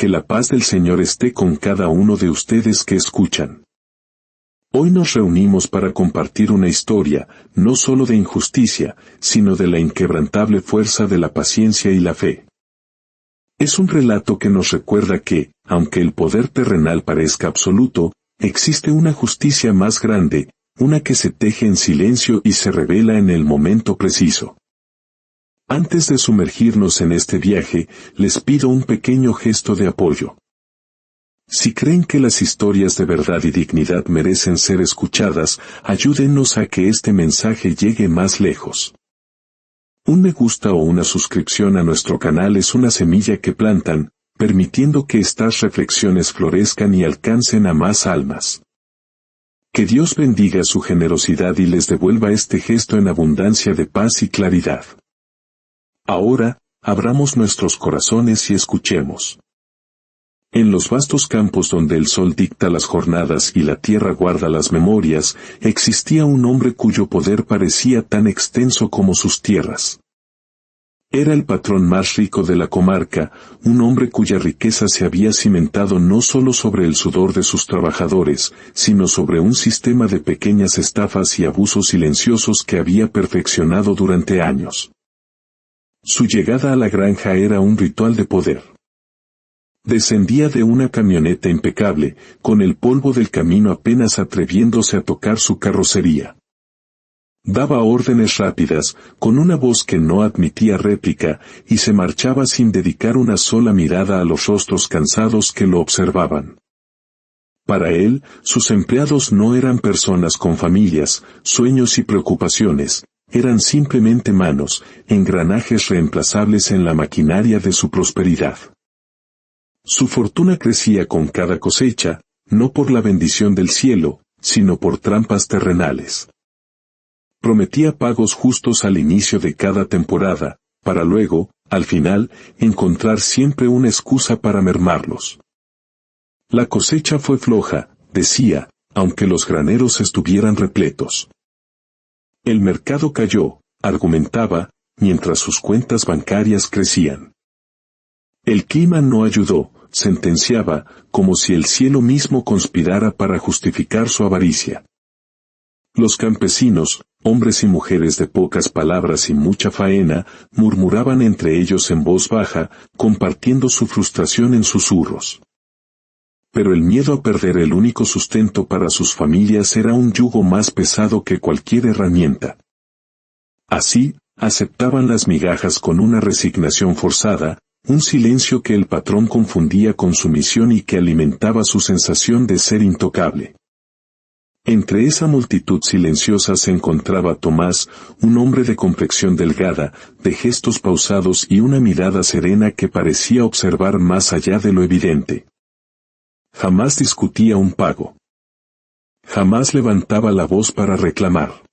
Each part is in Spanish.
Que la paz del Señor esté con cada uno de ustedes que escuchan. Hoy nos reunimos para compartir una historia, no solo de injusticia, sino de la inquebrantable fuerza de la paciencia y la fe. Es un relato que nos recuerda que, aunque el poder terrenal parezca absoluto, existe una justicia más grande, una que se teje en silencio y se revela en el momento preciso. Antes de sumergirnos en este viaje, les pido un pequeño gesto de apoyo. Si creen que las historias de verdad y dignidad merecen ser escuchadas, ayúdennos a que este mensaje llegue más lejos. Un me gusta o una suscripción a nuestro canal es una semilla que plantan, permitiendo que estas reflexiones florezcan y alcancen a más almas. Que Dios bendiga su generosidad y les devuelva este gesto en abundancia de paz y claridad. Ahora, abramos nuestros corazones y escuchemos. En los vastos campos donde el sol dicta las jornadas y la tierra guarda las memorias, existía un hombre cuyo poder parecía tan extenso como sus tierras. Era el patrón más rico de la comarca, un hombre cuya riqueza se había cimentado no solo sobre el sudor de sus trabajadores, sino sobre un sistema de pequeñas estafas y abusos silenciosos que había perfeccionado durante años. Su llegada a la granja era un ritual de poder. Descendía de una camioneta impecable, con el polvo del camino apenas atreviéndose a tocar su carrocería. Daba órdenes rápidas, con una voz que no admitía réplica, y se marchaba sin dedicar una sola mirada a los rostros cansados que lo observaban. Para él, sus empleados no eran personas con familias, sueños y preocupaciones, eran simplemente manos, engranajes reemplazables en la maquinaria de su prosperidad. Su fortuna crecía con cada cosecha, no por la bendición del cielo, sino por trampas terrenales. Prometía pagos justos al inicio de cada temporada, para luego, al final, encontrar siempre una excusa para mermarlos. La cosecha fue floja, decía, aunque los graneros estuvieran repletos. El mercado cayó, argumentaba, mientras sus cuentas bancarias crecían. El clima no ayudó, sentenciaba, como si el cielo mismo conspirara para justificar su avaricia. Los campesinos, hombres y mujeres de pocas palabras y mucha faena, murmuraban entre ellos en voz baja, compartiendo su frustración en susurros. Pero el miedo a perder el único sustento para sus familias era un yugo más pesado que cualquier herramienta. Así, aceptaban las migajas con una resignación forzada, un silencio que el patrón confundía con sumisión y que alimentaba su sensación de ser intocable. Entre esa multitud silenciosa se encontraba Tomás, un hombre de complexión delgada, de gestos pausados y una mirada serena que parecía observar más allá de lo evidente. Jamás discutía un pago. Jamás levantaba la voz para reclamar.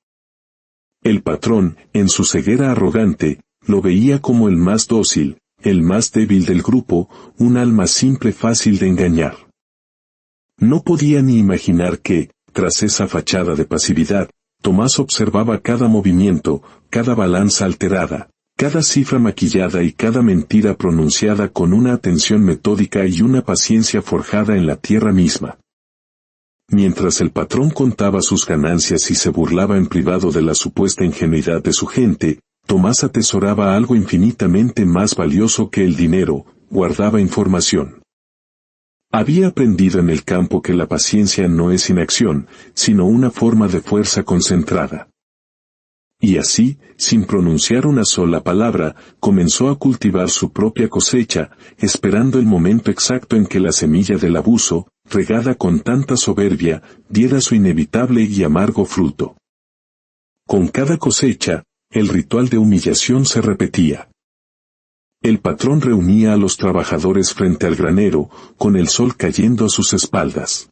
El patrón, en su ceguera arrogante, lo veía como el más dócil, el más débil del grupo, un alma simple fácil de engañar. No podía ni imaginar que, tras esa fachada de pasividad, Tomás observaba cada movimiento, cada balanza alterada, cada cifra maquillada y cada mentira pronunciada con una atención metódica y una paciencia forjada en la tierra misma. Mientras el patrón contaba sus ganancias y se burlaba en privado de la supuesta ingenuidad de su gente, Tomás atesoraba algo infinitamente más valioso que el dinero, guardaba información. Había aprendido en el campo que la paciencia no es inacción, sino una forma de fuerza concentrada. Y así, sin pronunciar una sola palabra, comenzó a cultivar su propia cosecha, esperando el momento exacto en que la semilla del abuso, regada con tanta soberbia, diera su inevitable y amargo fruto. Con cada cosecha, el ritual de humillación se repetía. El patrón reunía a los trabajadores frente al granero, con el sol cayendo a sus espaldas.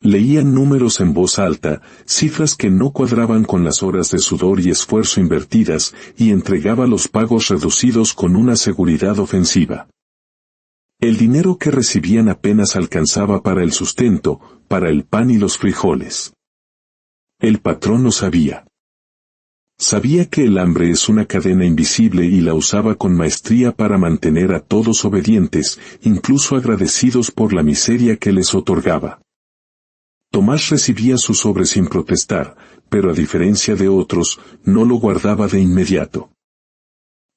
Leían números en voz alta, cifras que no cuadraban con las horas de sudor y esfuerzo invertidas, y entregaba los pagos reducidos con una seguridad ofensiva. El dinero que recibían apenas alcanzaba para el sustento, para el pan y los frijoles. El patrón lo sabía. Sabía que el hambre es una cadena invisible y la usaba con maestría para mantener a todos obedientes, incluso agradecidos por la miseria que les otorgaba. Tomás recibía su sobre sin protestar, pero a diferencia de otros, no lo guardaba de inmediato.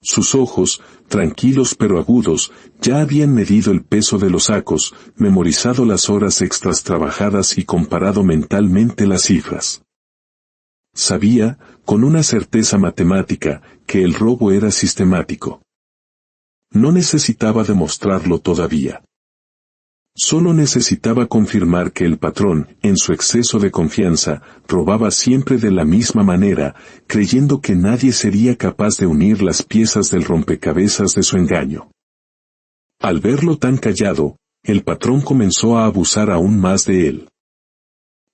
Sus ojos, tranquilos pero agudos, ya habían medido el peso de los sacos, memorizado las horas extras trabajadas y comparado mentalmente las cifras. Sabía, con una certeza matemática, que el robo era sistemático. No necesitaba demostrarlo todavía. Solo necesitaba confirmar que el patrón, en su exceso de confianza, robaba siempre de la misma manera, creyendo que nadie sería capaz de unir las piezas del rompecabezas de su engaño. Al verlo tan callado, el patrón comenzó a abusar aún más de él.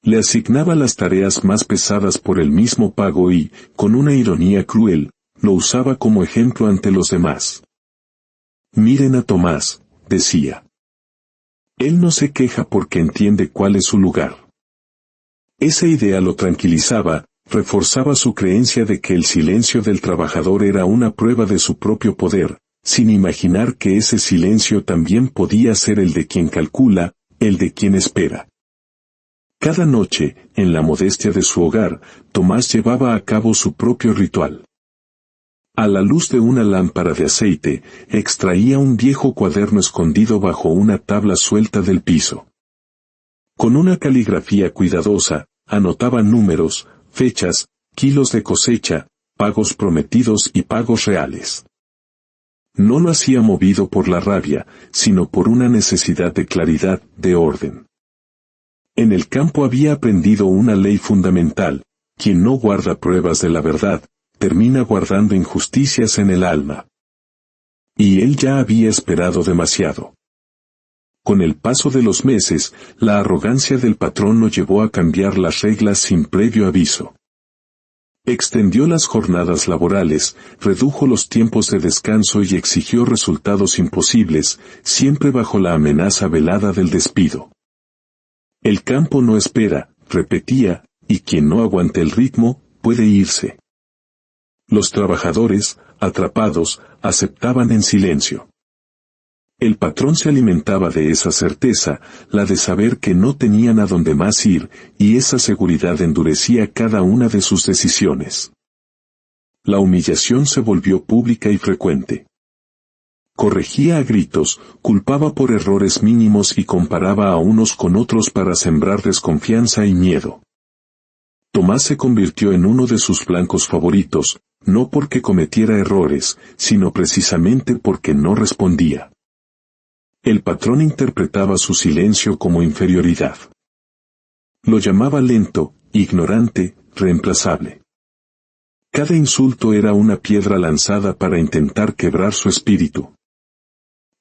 Le asignaba las tareas más pesadas por el mismo pago y, con una ironía cruel, lo usaba como ejemplo ante los demás. «Miren a Tomás», decía. Él no se queja porque entiende cuál es su lugar. Esa idea lo tranquilizaba, reforzaba su creencia de que el silencio del trabajador era una prueba de su propio poder, sin imaginar que ese silencio también podía ser el de quien calcula, el de quien espera. Cada noche, en la modestia de su hogar, Tomás llevaba a cabo su propio ritual. A la luz de una lámpara de aceite, extraía un viejo cuaderno escondido bajo una tabla suelta del piso. Con una caligrafía cuidadosa, anotaba números, fechas, kilos de cosecha, pagos prometidos y pagos reales. No lo hacía movido por la rabia, sino por una necesidad de claridad, de orden. En el campo había aprendido una ley fundamental: quien no guarda pruebas de la verdad, termina guardando injusticias en el alma. Y él ya había esperado demasiado. Con el paso de los meses, la arrogancia del patrón lo llevó a cambiar las reglas sin previo aviso. Extendió las jornadas laborales, redujo los tiempos de descanso y exigió resultados imposibles, siempre bajo la amenaza velada del despido. El campo no espera, repetía, y quien no aguante el ritmo, puede irse. Los trabajadores, atrapados, aceptaban en silencio. El patrón se alimentaba de esa certeza, la de saber que no tenían a dónde más ir, y esa seguridad endurecía cada una de sus decisiones. La humillación se volvió pública y frecuente. Corregía a gritos, culpaba por errores mínimos y comparaba a unos con otros para sembrar desconfianza y miedo. Tomás se convirtió en uno de sus blancos favoritos, no porque cometiera errores, sino precisamente porque no respondía. El patrón interpretaba su silencio como inferioridad. Lo llamaba lento, ignorante, reemplazable. Cada insulto era una piedra lanzada para intentar quebrar su espíritu.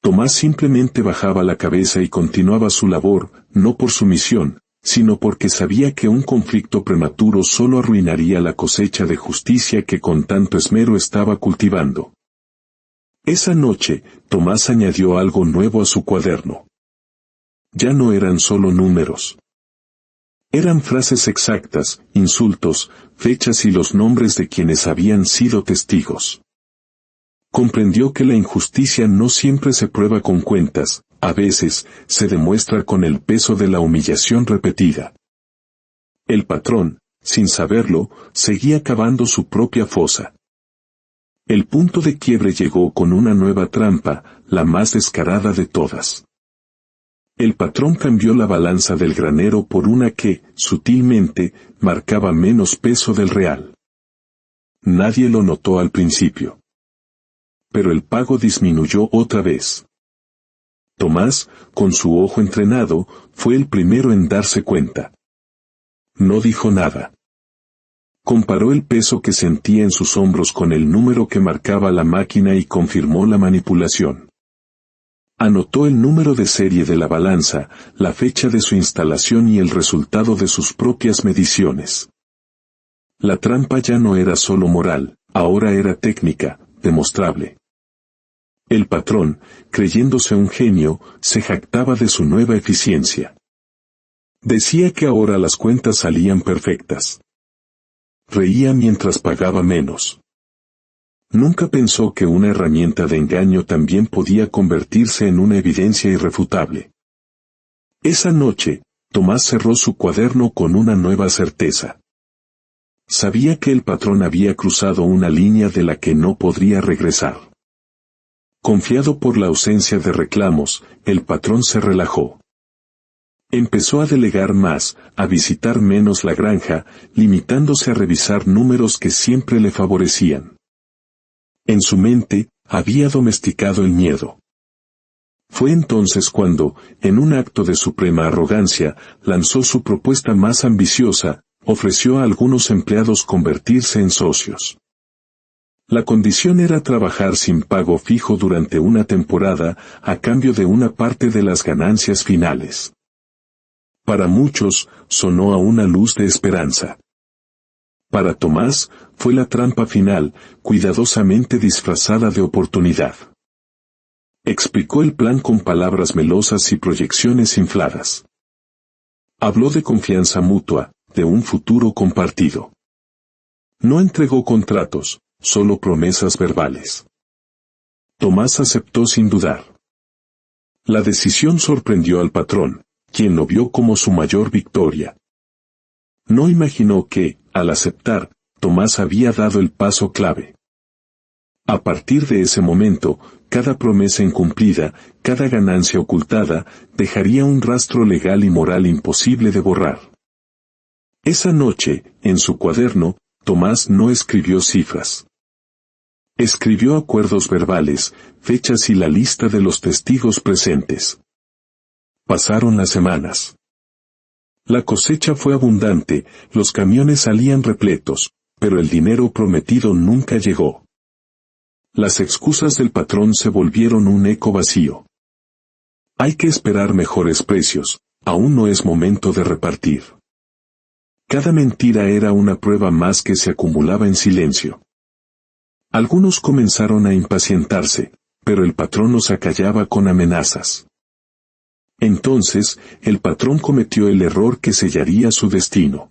Tomás simplemente bajaba la cabeza y continuaba su labor, no por sumisión, sino porque sabía que un conflicto prematuro solo arruinaría la cosecha de justicia que con tanto esmero estaba cultivando. Esa noche, Tomás añadió algo nuevo a su cuaderno. Ya no eran solo números. Eran frases exactas, insultos, fechas y los nombres de quienes habían sido testigos. Comprendió que la injusticia no siempre se prueba con cuentas, a veces, se demuestra con el peso de la humillación repetida. El patrón, sin saberlo, seguía cavando su propia fosa. El punto de quiebre llegó con una nueva trampa, la más descarada de todas. El patrón cambió la balanza del granero por una que, sutilmente, marcaba menos peso del real. Nadie lo notó al principio. Pero el pago disminuyó otra vez. Tomás, con su ojo entrenado, fue el primero en darse cuenta. No dijo nada. Comparó el peso que sentía en sus hombros con el número que marcaba la máquina y confirmó la manipulación. Anotó el número de serie de la balanza, la fecha de su instalación y el resultado de sus propias mediciones. La trampa ya no era solo moral, ahora era técnica, demostrable. El patrón, creyéndose un genio, se jactaba de su nueva eficiencia. Decía que ahora las cuentas salían perfectas. Reía mientras pagaba menos. Nunca pensó que una herramienta de engaño también podía convertirse en una evidencia irrefutable. Esa noche, Tomás cerró su cuaderno con una nueva certeza. Sabía que el patrón había cruzado una línea de la que no podría regresar. Confiado por la ausencia de reclamos, el patrón se relajó. Empezó a delegar más, a visitar menos la granja, limitándose a revisar números que siempre le favorecían. En su mente, había domesticado el miedo. Fue entonces cuando, en un acto de suprema arrogancia, lanzó su propuesta más ambiciosa, ofreció a algunos empleados convertirse en socios. La condición era trabajar sin pago fijo durante una temporada, a cambio de una parte de las ganancias finales. Para muchos, sonó a una luz de esperanza. Para Tomás, fue la trampa final, cuidadosamente disfrazada de oportunidad. Explicó el plan con palabras melosas y proyecciones infladas. Habló de confianza mutua, de un futuro compartido. No entregó contratos, solo promesas verbales. Tomás aceptó sin dudar. La decisión sorprendió al patrón, quien lo vio como su mayor victoria. No imaginó que, al aceptar, Tomás había dado el paso clave. A partir de ese momento, cada promesa incumplida, cada ganancia ocultada, dejaría un rastro legal y moral imposible de borrar. Esa noche, en su cuaderno, Tomás no escribió cifras. Escribió acuerdos verbales, fechas y la lista de los testigos presentes. Pasaron las semanas. La cosecha fue abundante, los camiones salían repletos, pero el dinero prometido nunca llegó. Las excusas del patrón se volvieron un eco vacío. Hay que esperar mejores precios, aún no es momento de repartir. Cada mentira era una prueba más que se acumulaba en silencio. Algunos comenzaron a impacientarse, pero el patrón los acallaba con amenazas. Entonces, el patrón cometió el error que sellaría su destino.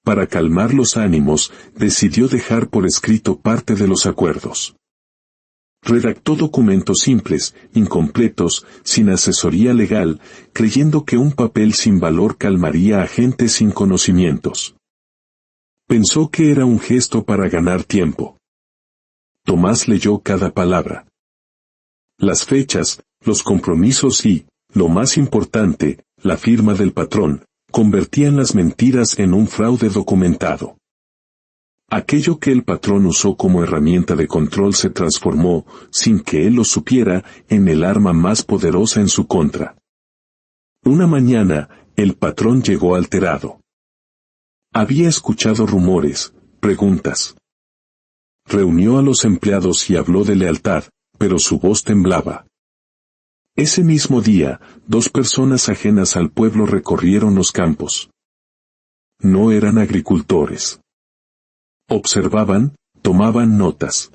Para calmar los ánimos, decidió dejar por escrito parte de los acuerdos. Redactó documentos simples, incompletos, sin asesoría legal, creyendo que un papel sin valor calmaría a gente sin conocimientos. Pensó que era un gesto para ganar tiempo. Tomás leyó cada palabra. Las fechas, los compromisos y, lo más importante, la firma del patrón, convertían las mentiras en un fraude documentado. Aquello que el patrón usó como herramienta de control se transformó, sin que él lo supiera, en el arma más poderosa en su contra. Una mañana, el patrón llegó alterado. Había escuchado rumores, preguntas. Reunió a los empleados y habló de lealtad, pero su voz temblaba. Ese mismo día, 2 personas ajenas al pueblo recorrieron los campos. No eran agricultores. Observaban, tomaban notas.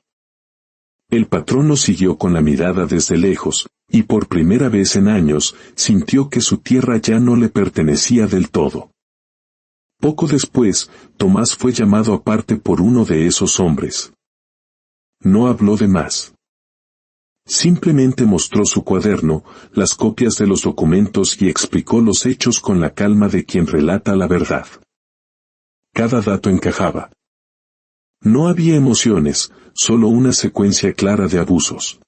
El patrón los siguió con la mirada desde lejos, y por primera vez en años, sintió que su tierra ya no le pertenecía del todo. Poco después, Tomás fue llamado aparte por uno de esos hombres. No habló de más. Simplemente mostró su cuaderno, las copias de los documentos y explicó los hechos con la calma de quien relata la verdad. Cada dato encajaba. No había emociones, solo una secuencia clara de abusos.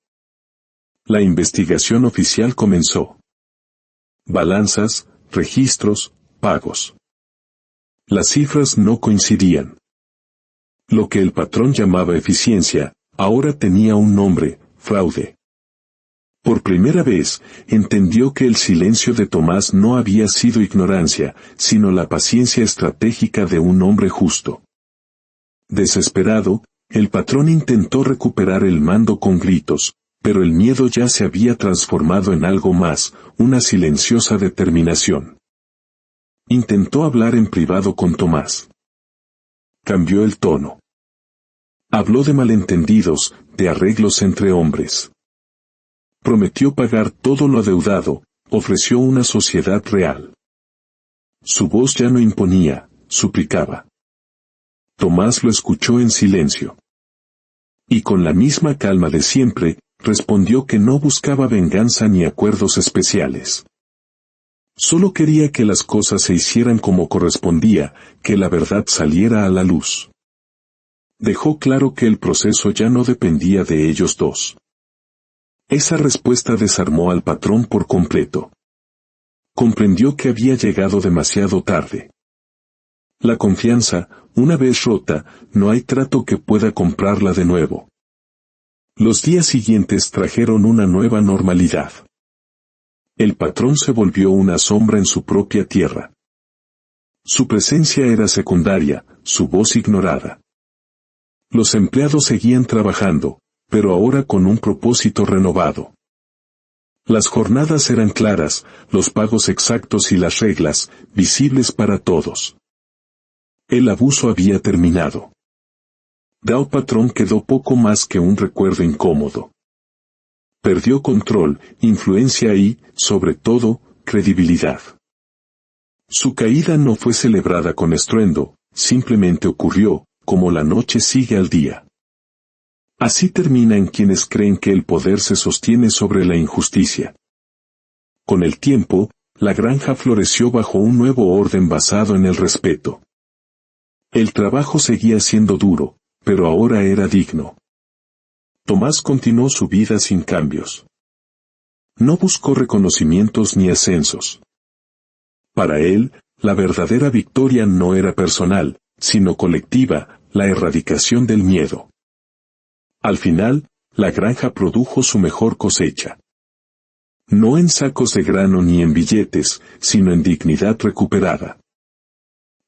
La investigación oficial comenzó. Balanzas, registros, pagos. Las cifras no coincidían. Lo que el patrón llamaba eficiencia, ahora tenía un nombre: fraude. Por primera vez, entendió que el silencio de Tomás no había sido ignorancia, sino la paciencia estratégica de un hombre justo. Desesperado, el patrón intentó recuperar el mando con gritos, pero el miedo ya se había transformado en algo más, una silenciosa determinación. Intentó hablar en privado con Tomás. Cambió el tono. Habló de malentendidos, de arreglos entre hombres. Prometió pagar todo lo adeudado, ofreció una sociedad real. Su voz ya no imponía, suplicaba. Tomás lo escuchó en silencio. Y con la misma calma de siempre, respondió que no buscaba venganza ni acuerdos especiales. Solo quería que las cosas se hicieran como correspondía, que la verdad saliera a la luz. Dejó claro que el proceso ya no dependía de ellos dos. Esa respuesta desarmó al patrón por completo. Comprendió que había llegado demasiado tarde. La confianza, una vez rota, no hay trato que pueda comprarla de nuevo. Los días siguientes trajeron una nueva normalidad. El patrón se volvió una sombra en su propia tierra. Su presencia era secundaria, su voz ignorada. Los empleados seguían trabajando, pero ahora con un propósito renovado. Las jornadas eran claras, los pagos exactos y las reglas, visibles para todos. El abuso había terminado. Dao Patrón quedó poco más que un recuerdo incómodo. Perdió control, influencia y, sobre todo, credibilidad. Su caída no fue celebrada con estruendo, simplemente ocurrió, como la noche sigue al día. Así terminan quienes creen que el poder se sostiene sobre la injusticia. Con el tiempo, la granja floreció bajo un nuevo orden basado en el respeto. El trabajo seguía siendo duro, pero ahora era digno. Tomás continuó su vida sin cambios. No buscó reconocimientos ni ascensos. Para él, la verdadera victoria no era personal, sino colectiva, la erradicación del miedo. Al final, la granja produjo su mejor cosecha. No en sacos de grano ni en billetes, sino en dignidad recuperada.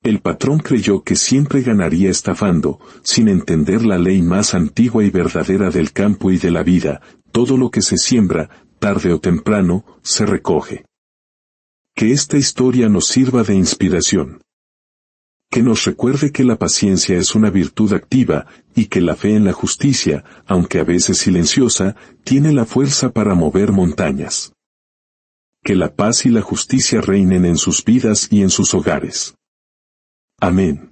El patrón creyó que siempre ganaría estafando, sin entender la ley más antigua y verdadera del campo y de la vida: todo lo que se siembra, tarde o temprano, se recoge. Que esta historia nos sirva de inspiración. Que nos recuerde que la paciencia es una virtud activa, y que la fe en la justicia, aunque a veces silenciosa, tiene la fuerza para mover montañas. Que la paz y la justicia reinen en sus vidas y en sus hogares. Amén.